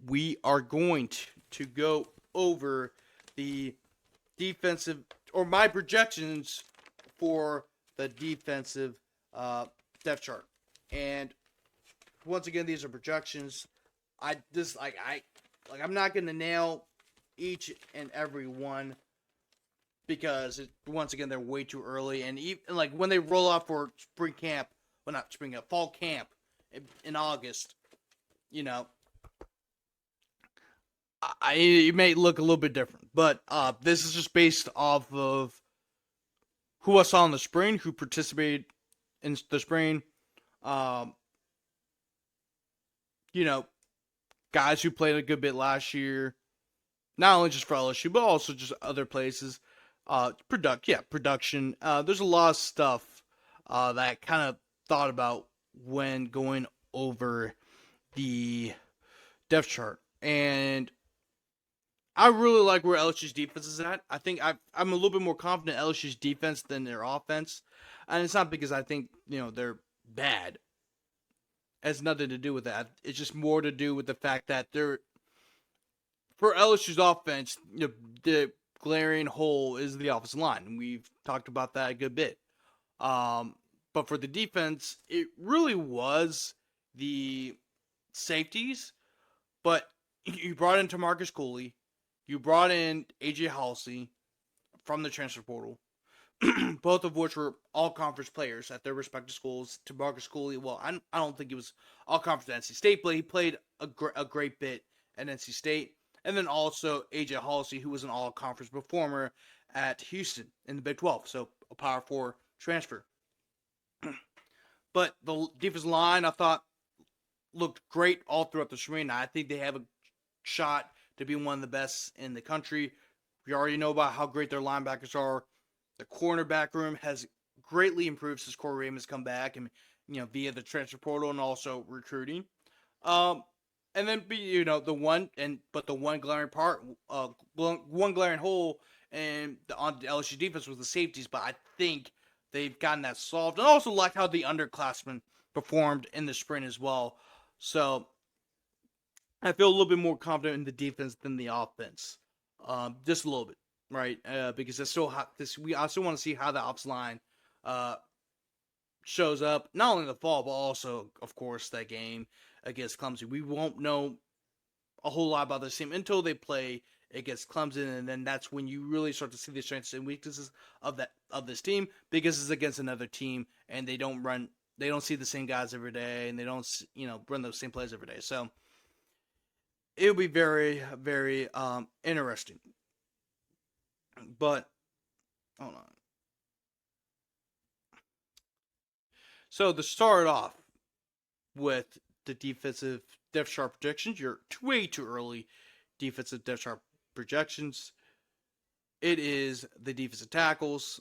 we are going to go over the defensive, or my projections for the defensive depth chart. And once again, these are projections. I'm not gonna nail each and every one because once again they're way too early, and even like when they roll out for spring camp, well, not spring camp, fall camp in August, you know, it may look a little bit different, but this is just based off of who I saw in the spring, who participated in the spring. Um, you know, guys who played a good bit last year, not only just for LSU but also just other places. Production. There's a lot of stuff that I kind of thought about when going over the depth chart, and I really like where LSU's defense is at. I think I'm a little bit more confident in LSU's defense than their offense, and it's not because I think they're bad. It has nothing to do with that. It's just more to do with the fact that they're for LSU's offense. The glaring hole is the offensive line, and we've talked about that a good bit. But for the defense, it really was the safeties. But you brought in Marcus Cooley, you brought in AJ Halsey from the transfer portal, both of which were all conference players at their respective schools. To Marcus Cooley, well, I don't think he was all conference at NC State, but he played a great bit at NC State. And then also AJ Halsey, who was an all conference performer at Houston in the Big 12, so a Power 4 transfer. But the defensive line, I thought, looked great all throughout the spring. I think they have a shot to be one of the best in the country. We already know about how great their linebackers are. The cornerback room has greatly improved since Corey Raymond's come back, and via the transfer portal and also recruiting. And then the one glaring part, one glaring hole, and on the LSU defense was the safeties. But I think they've gotten that solved, and also like how the underclassmen performed in the spring as well. So I feel a little bit more confident in the defense than the offense, just a little bit, right? Because I still want to see how the ops line shows up, not only in the fall, but also, of course, that game against Clemson. We won't know a whole lot about this team until they play against Clemson, and then that's when you really start to see the strengths and weaknesses of this team, because it's against another team, and they don't see the same guys every day, and they don't run those same plays every day. So it'll be very, very interesting. But hold on. So to start off with the defensive depth chart projections, you're way too early defensive depth chart projections. It is the defensive tackles.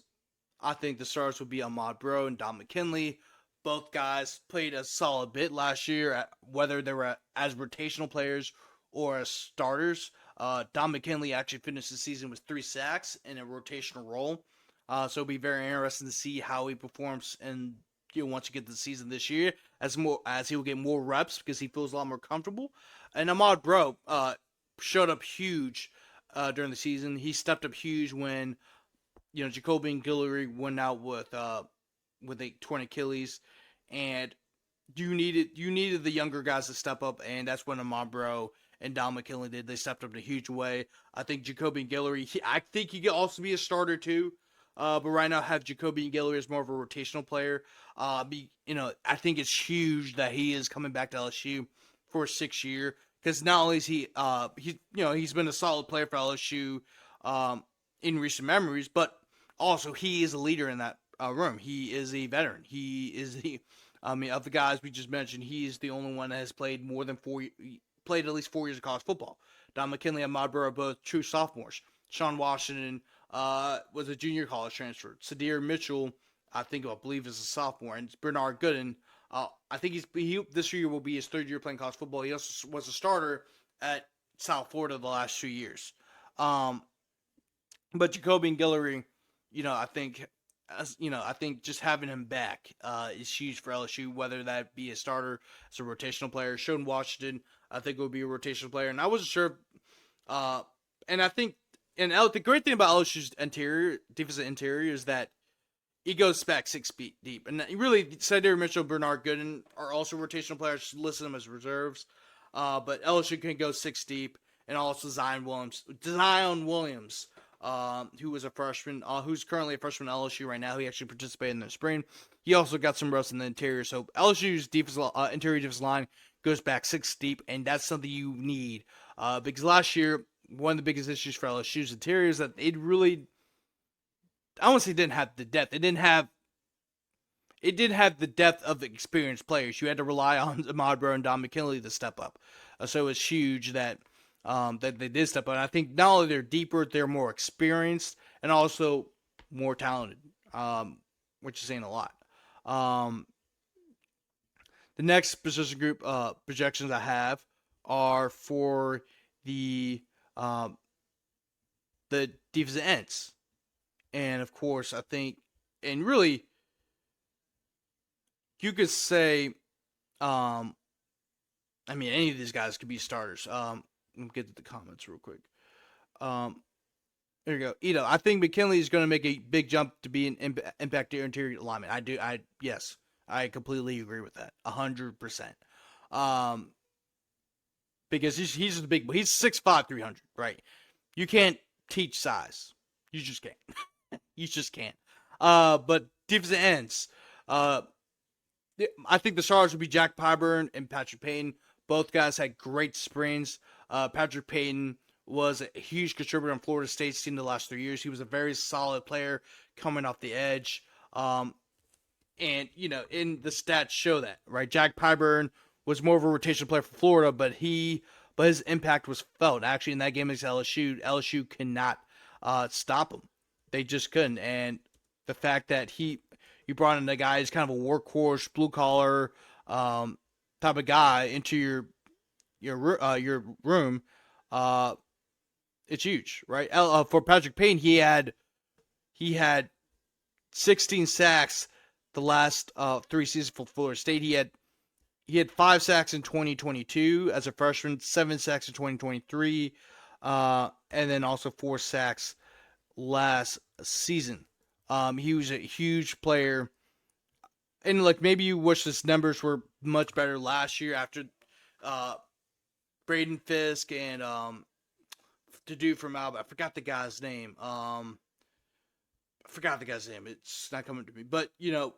I think the starters will be Ahmad Bro and Don McKinley. Both guys played a solid bit last year, whether they were as rotational players or as starters. Don McKinley actually finished the season with 3 sacks in a rotational role. So it'll be very interesting to see how he performs and once you get to the season this year, as he will get more reps because he feels a lot more comfortable. And Ahmad Bro showed up huge during the season. He stepped up huge when Jacoby and Guillory went out with a torn Achilles, and you needed the younger guys to step up, and that's when Ahmad Bro and Don McKinley did. They stepped up in a huge way. I think Jacoby and Guillory, I think he could also be a starter too. But right now, I have Jacoby and Guillory as more of a rotational player. I think it's huge that he is coming back to LSU for a 6th year, because not only is he's been a solid player for LSU in recent memories, but also he is a leader in that room. He is a veteran. He is of the guys we just mentioned, he is the only one that has played at least 4 years of college football. Don McKinley and Ahmad Bro are both true sophomores. Sean Washington was a junior college transfer. Sadir Mitchell, I believe, is a sophomore, and Bernard Gooden, I think this year will be his 3rd year playing college football. He also was a starter at South Florida the last 2 years. But Jacoby and Guillory, I think just having him back is huge for LSU, whether that be a starter as a rotational player. Sean Washington, I think would be a rotational player, and I wasn't sure. And I think, the great thing about LSU's defensive interior is that he goes back 6 feet deep. And really, Cedric Mitchell, Bernard Gooden are also rotational players. List them as reserves. But LSU can go 6 deep. And also Zion Williams, who was a freshman, who's currently a freshman at LSU right now. He actually participated in the spring. He also got some rust in the interior. So LSU's interior defensive line goes back 6 deep, and that's something you need. Because last year, one of the biggest issues for LSU's interior is that it really, I won't say didn't have the depth. It didn't have the depth of experienced players. You had to rely on Ahmad Bro and Don McKinley to step up. So it was huge that they did step up. And I think not only they're deeper, they're more experienced and also more talented, which is saying a lot. The next position group projections I have are for the defensive ends. And of course, I think, and really, you could say, any of these guys could be starters. Let me get to the comments real quick. There you go. I think McKinley is going to make a big jump to be an impact interior lineman. Yes, I completely agree with that. 100%. Because he's the big boy. He's 6'5", 300, right? You can't teach size. You just can't. You just can't. But defensive ends. I think the stars would be Jack Pyburn and Patrick Payton. Both guys had great springs. Patrick Payton was a huge contributor on Florida State's team the last 3 years. He was a very solid player coming off the edge. And, in the stats show that, right? Jack Pyburn was more of a rotation player for Florida, but his impact was felt. Actually, in that game against LSU cannot stop him. They just couldn't. And the fact that you brought in a guy who's kind of a workhorse, blue collar type of guy into your room, it's huge, right? For Patrick Payton, he had 16 sacks the last 3 seasons for Florida State. He had 5 sacks in 2022 as a freshman, 7 sacks in 2023, and then also 4 sacks last season. He was a huge player. And maybe you wish his numbers were much better last year after Braden Fisk and the dude from Alabama. I forgot the guy's name. It's not coming to me. But,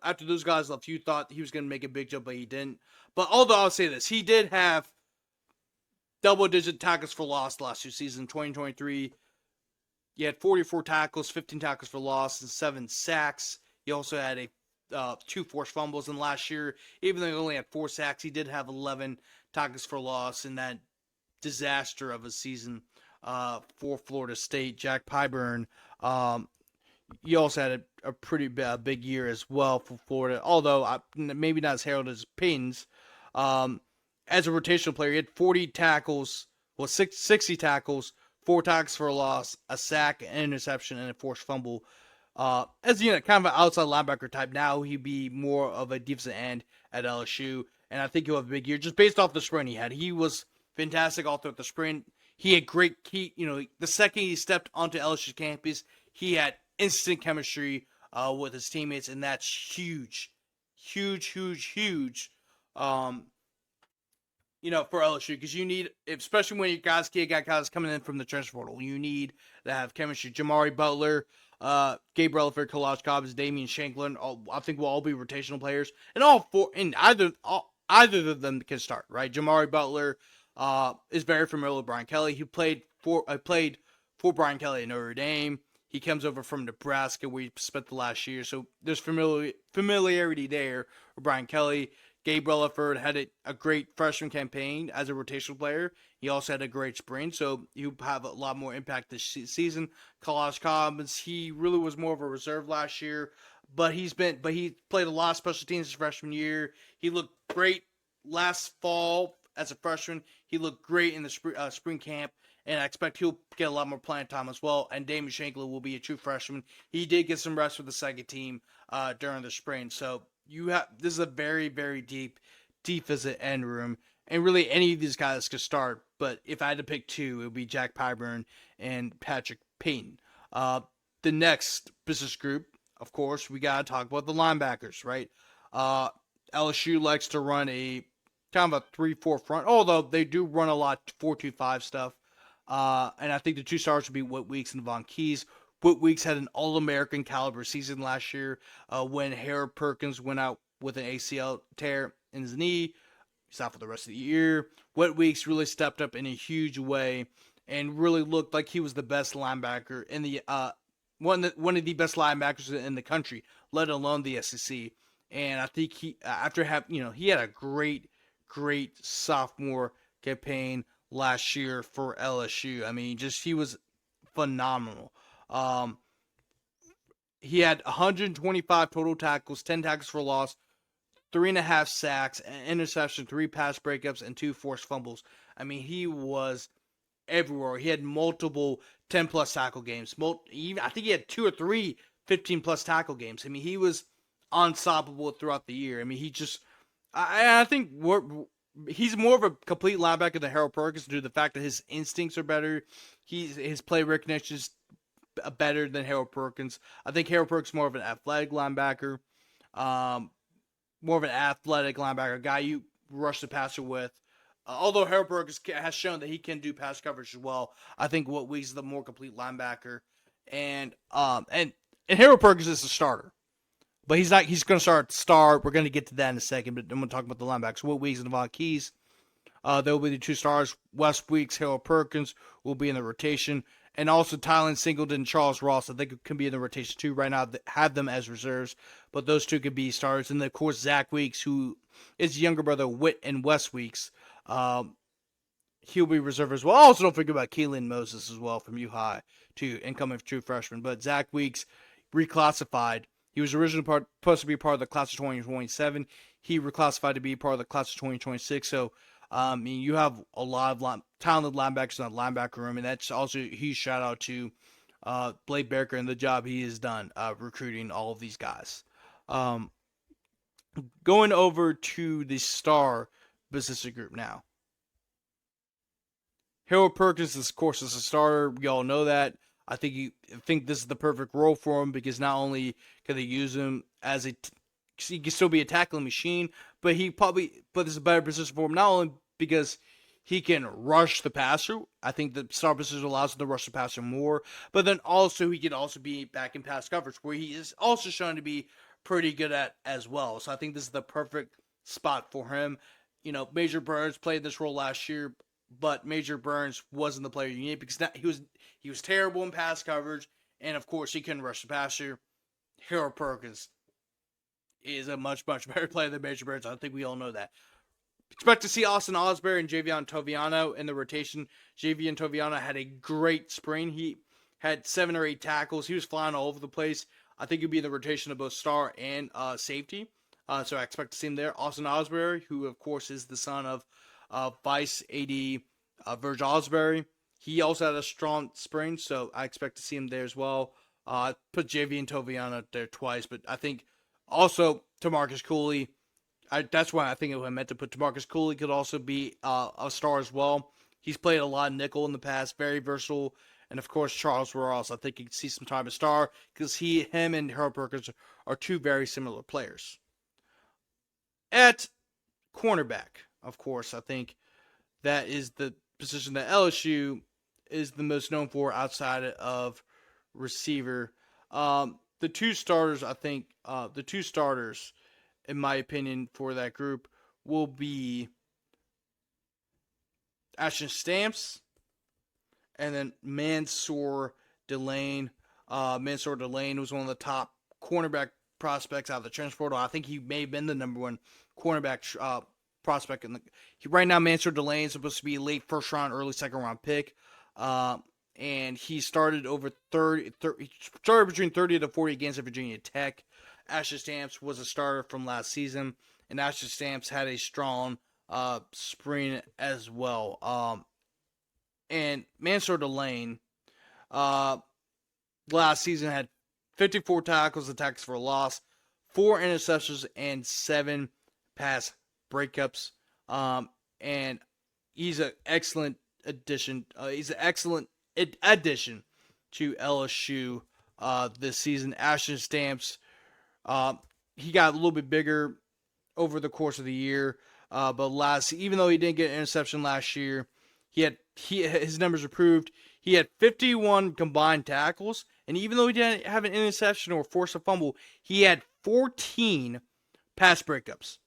after those guys left, you thought he was going to make a big jump, but he didn't. But although I'll say this, he did have double-digit tackles for loss last 2 seasons. 2023, he had 44 tackles, 15 tackles for loss, and 7 sacks. He also had 2 forced fumbles. And last year, even though he only had 4 sacks, he did have 11 tackles for loss in that disaster of a season for Florida State. Jack Pyburn, he also had a pretty big year as well for Florida, although maybe not as heralded as Payton's. As a rotational player, he had 40 tackles, 60 tackles, 4 tackles for a loss, a sack, an interception, and a forced fumble. As kind of an outside linebacker type, now he'd be more of a defensive end at LSU, and I think he'll have a big year just based off the sprint he had. He was fantastic all throughout the sprint. He had the second he stepped onto LSU campus, he had instant chemistry with his teammates, and that's huge. Huge, huge, huge. For LSU, because you need, especially when you got guys coming in from the transfer portal, you need to have chemistry. Jamari Butler, Gabriel for Kalaj Cobbs, Damian Shanklin, I think will all be rotational players, and either of them can start. Right, Jamari Butler is very familiar with Brian Kelly. He played for Brian Kelly at Notre Dame. He comes over from Nebraska, where he spent the last year, so there's familiarity there with Brian Kelly. Gabe Relaford had a great freshman campaign as a rotational player. He also had a great spring, so he'll have a lot more impact this season. Kalaj Cobbs, he really was more of a reserve last year, but he played a lot of special teams his freshman year. He looked great last fall as a freshman. He looked great in the spring camp, and I expect he'll get a lot more playing time as well. And Damian Shanklin will be a true freshman. He did get some rest with the second team during the spring, so this is a very, very deep defensive end room, And really, any of these guys could start. But if I had to pick two, it would be Jack Pyburn and Patrick Payton. Uh, the next business group, of course, we got to talk about the linebackers, right? Uh, LSU likes to run a kind of a 3-4 front, although they do run a lot 4-2-5 stuff. And I think the two stars would be Whit Weeks and Von Keys. Whit Weeks had an All-American caliber season last year when Harold Perkins went out with an ACL tear in his knee. He's out for the rest of the year. Whit Weeks really stepped up in a huge way and really looked like he was the best linebacker in the one of the best linebackers in the country, let alone the SEC. And I think he he had a great sophomore campaign last year for LSU. I mean, just he was phenomenal. Um, he had 125 total tackles, 10 tackles for loss, 3.5 sacks, an interception, 3 pass breakups, and 2 forced fumbles. I mean, he was everywhere. He had multiple 10 plus tackle games. I think he had 2 or 3 15 plus tackle games. I mean, he was unstoppable throughout the year. I mean, I think he's more of a complete linebacker than Harold Perkins due to the fact that his instincts are better. His play recognition is better than Harold Perkins. I think Harold Perkins is more of an athletic linebacker. More of an athletic linebacker, guy you rush the passer with. Although Harold Perkins has shown that he can do pass coverage as well, I think Whit Weeks is the more complete linebacker, and Harold Perkins is the starter, but he's not. He's going to start. We're going to get to that in a second, but I'm going to talk about the linebackers. Whit Weeks and Von Keys. They'll be the two stars. Wes Weeks, Harold Perkins will be in the rotation. And also Tylen Singleton and Charles Ross, I think can be in the rotation too. Right now, have them as reserves, but those two could be stars. And then, of course, Zach Weeks, who is younger brother Whit and Wes Weeks, he'll be reserved as well. Also, don't forget about Keelan Moses as well from U High, too, incoming true freshman. But Zach Weeks reclassified. He was originally supposed to be part of the class of 2027. He reclassified to be part of the class of 2026. So, you have a lot of talented linebackers in that linebacker room, and that's also a huge shout out to Blake Baker and the job he has done recruiting all of these guys. Going over to the star position group now. Harold Perkins, of course, is a starter. We all know that. I think this is the perfect role for him because not only can they use him as he can still be a tackling machine, but this is a better position for him not only because he can rush the passer. I think the star position allows him to rush the passer more, but then also he can also be back in pass coverage where he is also shown to be pretty good at as well. So I think this is the perfect spot for him. Major Burns played this role last year, but Major Burns wasn't the player you need because he was terrible in pass coverage, and of course he couldn't rush the passer. Harold Perkins is a much better player than Major Burns. I think we all know that. Expect to see Austin Osbury and Javion Toviano in the rotation. Javion Toviano had a great spring. He had 7 or 8 tackles. He was flying all over the place. I think he'd be in the rotation of both star and safety. So I expect to see him there. Austin Osbury, who of course is the son of Vice AD Virg Osbury. He also had a strong spring, so I expect to see him there as well. Put Javion Toviano there twice, but I think also Tamarcus Cooley. That's why I think I meant to put Tamarcus Cooley could also be a star as well. He's played a lot of nickel in the past, very versatile. And of course, Charles Ross, I think you can see some time at star because him and Harold Perkins are two very similar players. At cornerback, of course, I think that is the position that LSU is the most known for outside of receiver. The two starters, in my opinion, for that group will be Ashton Stamps and then Mansour Delane. Mansour Delane was one of the top cornerback prospects out of the transfer portal. I think he may have been the number one cornerback prospect. Right now, Mansour Delane is supposed to be a late first round, early second round pick. And he started started between 30 to 40 games at Virginia Tech. Ashton Stamps was a starter from last season, and Ashton Stamps had a strong spring as well. And Mansour Delane last season had 54 tackles and tackles for a loss, 4 interceptions, and 7 pass breakups. and he's an excellent addition. He's an excellent addition to LSU this season. Ashton Stamps, uh, he got a little bit bigger over the course of the year, but even though he didn't get an interception last year, his numbers improved. He had 51 combined tackles, and even though he didn't have an interception or force a fumble, he had 14 pass breakups.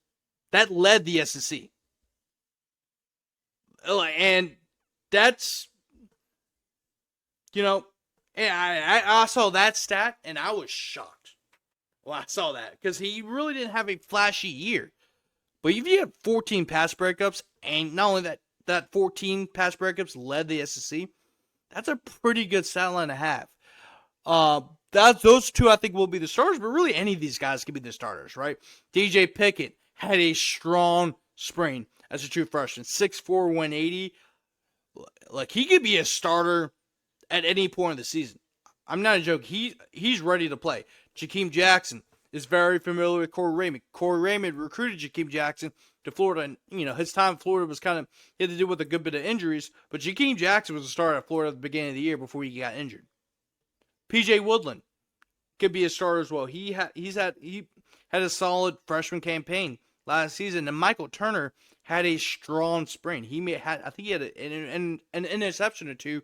That led the SEC. And that's, you know, and I saw that stat and I was shocked. Well, I saw that because he really didn't have a flashy year. But if you have 14 pass breakups, and not only that 14 pass breakups led the SEC, that's a pretty good stat line to have. Those two I think will be the starters, but really any of these guys can be the starters, right? DJ Pickett had a strong spring as a true freshman, 6'4", 180. Like, he could be a starter at any point of the season. I'm not a joke. He's ready to play. Jakeem Jackson is very familiar with Corey Raymond. Corey Raymond recruited Jakeem Jackson to Florida, and his time in Florida was he had to deal with a good bit of injuries, but Jakeem Jackson was a starter at Florida at the beginning of the year before he got injured. PJ Woodland could be a starter as well. He had a solid freshman campaign last season, and Michael Turner had a strong spring. I think he had an interception or two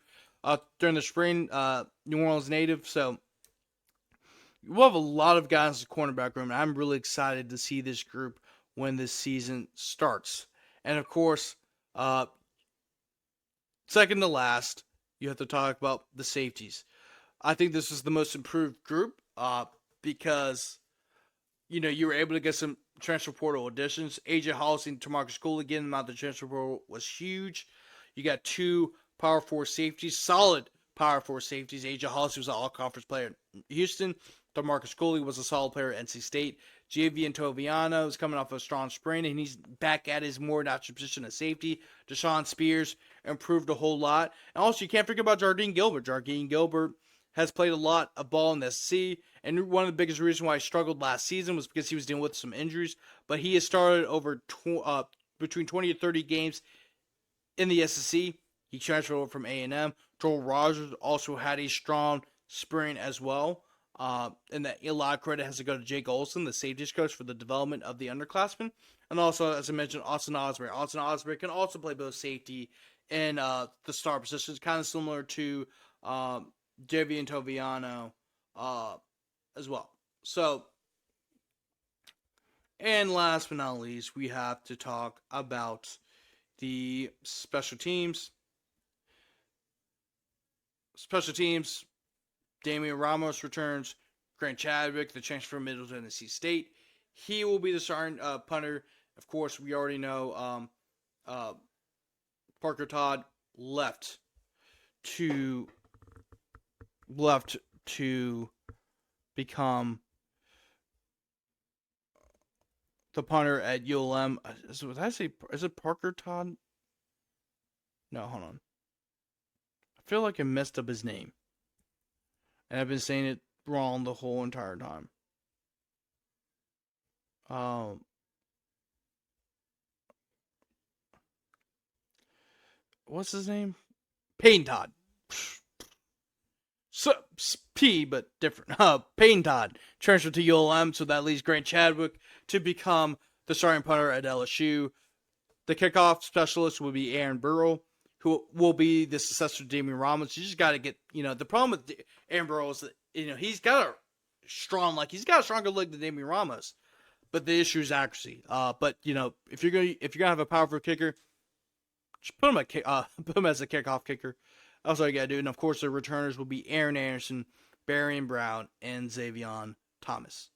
during the spring. New Orleans native, so we'll have a lot of guys in the cornerback room, and I'm really excited to see this group when this season starts. And of course, second to last, you have to talk about the safeties. I think this is the most improved group because you were able to get some transfer portal additions. AJ Hollis and Tamarcus Cooley getting them out the transfer portal was huge. You got two power four safeties, solid power four safeties. AJ Hollis was an all-conference player in Houston. Tamarcus Cooley was a solid player at NC State. Javian Toviano is coming off a strong spring, and he's back at his more natural position of safety. Deshaun Spears improved a whole lot. And also, you can't forget about Jardine Gilbert. Jardine Gilbert has played a lot of ball in the SEC, and one of the biggest reasons why he struggled last season was because he was dealing with some injuries. But he has started over between 20 to 30 games in the SEC. He transferred over from A&M. Joel Rogers also had a strong spring as well. And that a lot of credit has to go to Jake Olson, the safeties coach, for the development of the underclassmen. And also, as I mentioned, Austin Osbury. Austin Osbury can also play both safety and the star positions, kind of similar to Javian Toviano as well. So, and last but not least, we have to talk about the special teams. Special teams, Damian Ramos returns. Grant Chadwick, the transfer from Middle Tennessee State, he will be the starting punter. Of course, we already know Parker Todd left to become the punter at ULM. Is it Parker Todd? No, hold on. I feel like I messed up his name. And I've been saying it wrong the whole entire time. What's his name? Peyton Todd. So, P, but different. Peyton Todd transferred to ULM, so that leaves Grant Chadwick to become the starting punter at LSU. The kickoff specialist will be Aaron Burrow, who will be the successor to Damian Ramos. You just got to get, the problem with Aaron Burrow is that, he's got a stronger leg than Damian Ramos, but the issue is accuracy. But if you're gonna have a powerful kicker, just put him as a kickoff kicker. That's all you gotta do. And of course, the returners will be Aaron Anderson, Barian Brown, and Xavion Thomas.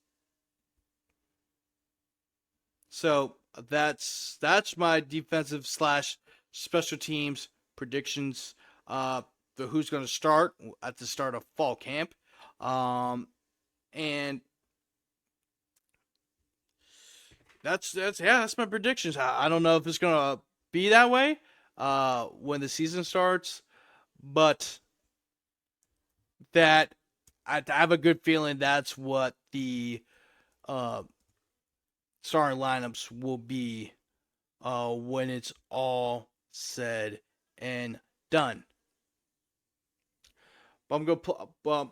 So that's my defensive / special teams predictions. The who's going to start at the start of fall camp, and that's my predictions. I don't know if it's going to be that way when the season starts, but that I have a good feeling that's what the starting lineups will be when it's all said and done. But I'm gonna